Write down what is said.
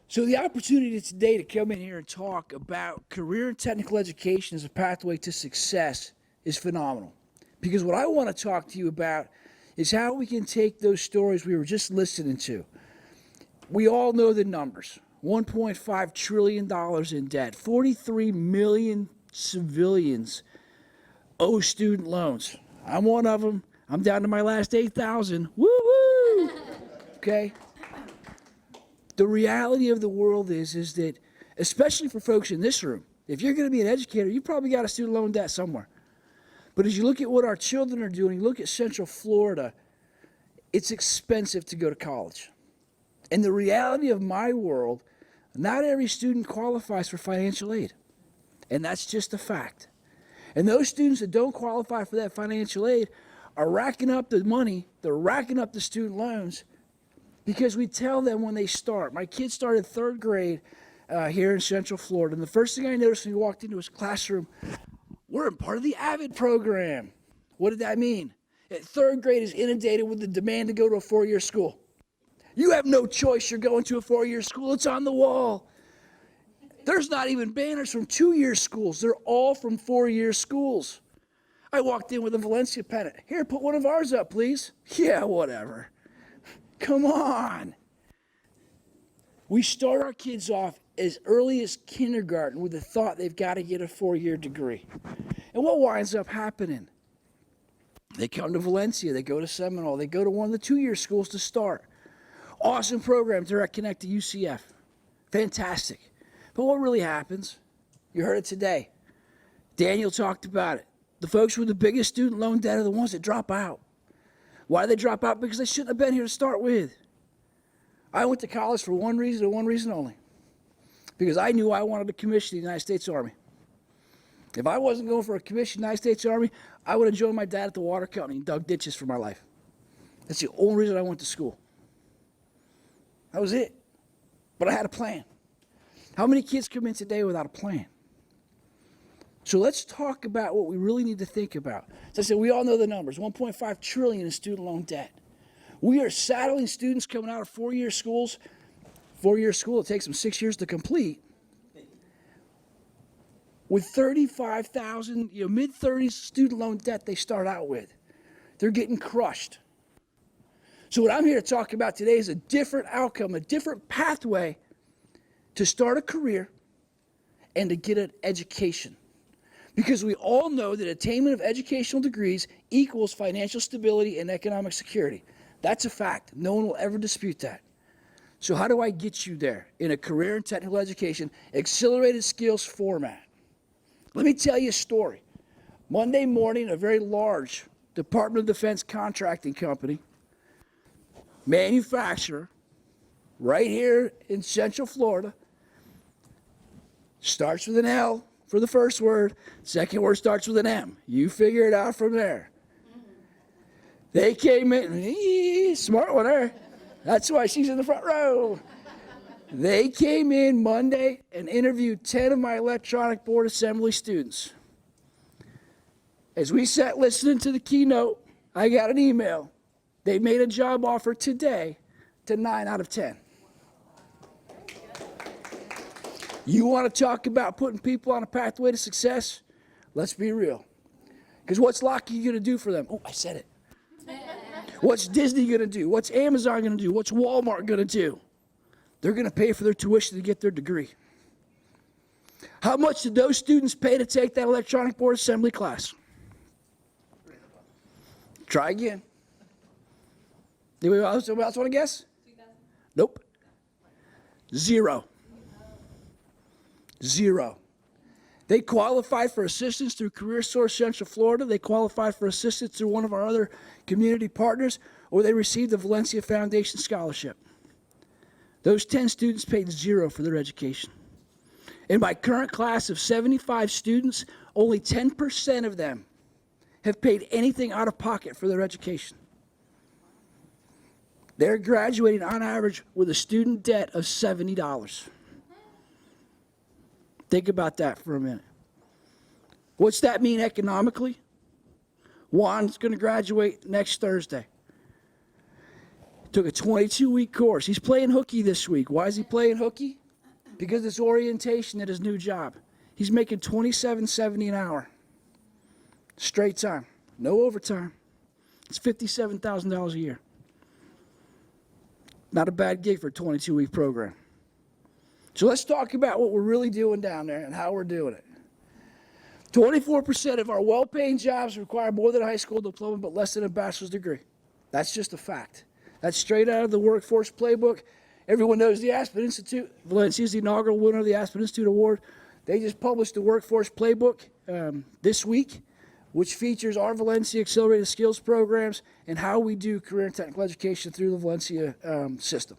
So the opportunity today to come in here and talk about career and technical education as a pathway to success is phenomenal. Because what I want to talk to you about is how we can take those stories we were just listening to. We all know the numbers. $1.5 trillion in debt. 43 million civilians owe student loans. I'm one of them. I'm down to my last 8,000. Woo-woo! Okay? The reality of the world is that, especially for folks in this room, if you're going to be an educator, you probably got a student loan debt somewhere. But as you look at what our children are doing, look at Central Florida, it's expensive to go to college. And the reality of my world, not every student qualifies for financial aid. And that's just a fact. And those students that don't qualify for that financial aid are racking up the money, they're racking up the student loans, because we tell them when they start. My kids started third grade here in Central Florida, and the first thing I noticed when we walked into his classroom, we're a part of the AVID program. What did that mean? At third grade is inundated with the demand to go to a four-year school. You have no choice. You're going to a four-year school. It's on the wall. There's not even banners from two-year schools. They're all from four-year schools. I walked in with a Valencia pennant. Here, put one of ours up, please. Yeah, whatever. Come on. We start our kids off as early as kindergarten with the thought they've got to get a four-year degree. And what winds up happening? They come to Valencia. They go to Seminole. They go to one of the two-year schools to start. Awesome program, Direct Connect to UCF. Fantastic. But what really happens? You heard it today. Daniel talked about it. The folks with the biggest student loan debt are the ones that drop out. Why do they drop out? Because they shouldn't have been here to start with. I went to college for one reason and one reason only. Because I knew I wanted to commission the United States Army. If I wasn't going for a commission in the United States Army, I would have joined my dad at the water company and dug ditches for my life. That's the only reason I went to school. That was it. But I had a plan. How many kids come in today without a plan? So let's talk about what we really need to think about. As I said, we all know the numbers. 1.5 trillion in student loan debt. We are saddling students coming out of four-year schools. Four-year school, it takes them 6 years to complete. With 35,000, mid-30s student loan debt they start out with. They're getting crushed. So what I'm here to talk about today is a different outcome, a different pathway to start a career and to get an education. Because we all know that attainment of educational degrees equals financial stability and economic security. That's a fact. No one will ever dispute that. So how do I get you there in a career and technical education accelerated skills format? Let me tell you a story. Monday morning, a very large Department of Defense contracting company, manufacturer, right here in Central Florida, starts with an L for the first word, second word starts with an M. You figure it out from there. They came in, smart one there. That's why she's in the front row. They came in Monday and interviewed 10 of my electronic board assembly students. As we sat listening to the keynote, I got an email. They made a job offer today to 9 out of 10. You want to talk about putting people on a pathway to success? Let's be real. Because what's Lockheed going to do for them? Oh, I said it. What's Disney going to do? What's Amazon going to do? What's Walmart going to do? They're going to pay for their tuition to get their degree. How much did those students pay to take that electronic board assembly class? Try again. Anybody else want to guess? 2,000. Nope. Zero. They qualified for assistance through Career Source Central Florida. They qualified for assistance through one of our other community partners, or they received the Valencia Foundation Scholarship. Those 10 students paid zero for their education. In my current class of 75 students, only 10% of them have paid anything out of pocket for their education. They're graduating on average with a student debt of $70. Think about that for a minute. What's that mean economically? Juan's going to graduate next Thursday. Took a 22-week course. He's playing hooky this week. Why is he playing hooky? Because it's orientation at his new job. He's making $27.70 an hour. Straight time. No overtime. It's $57,000 a year. Not a bad gig for a 22-week program. So let's talk about what we're really doing down there and how we're doing it. 24% of our well-paying jobs require more than a high school diploma but less than a bachelor's degree. That's just a fact. That's straight out of the Workforce Playbook. Everyone knows the Aspen Institute. Valencia is the inaugural winner of the Aspen Institute Award. They just published the Workforce Playbook this week, which features our Valencia Accelerated Skills programs and how we do career and technical education through the Valencia system.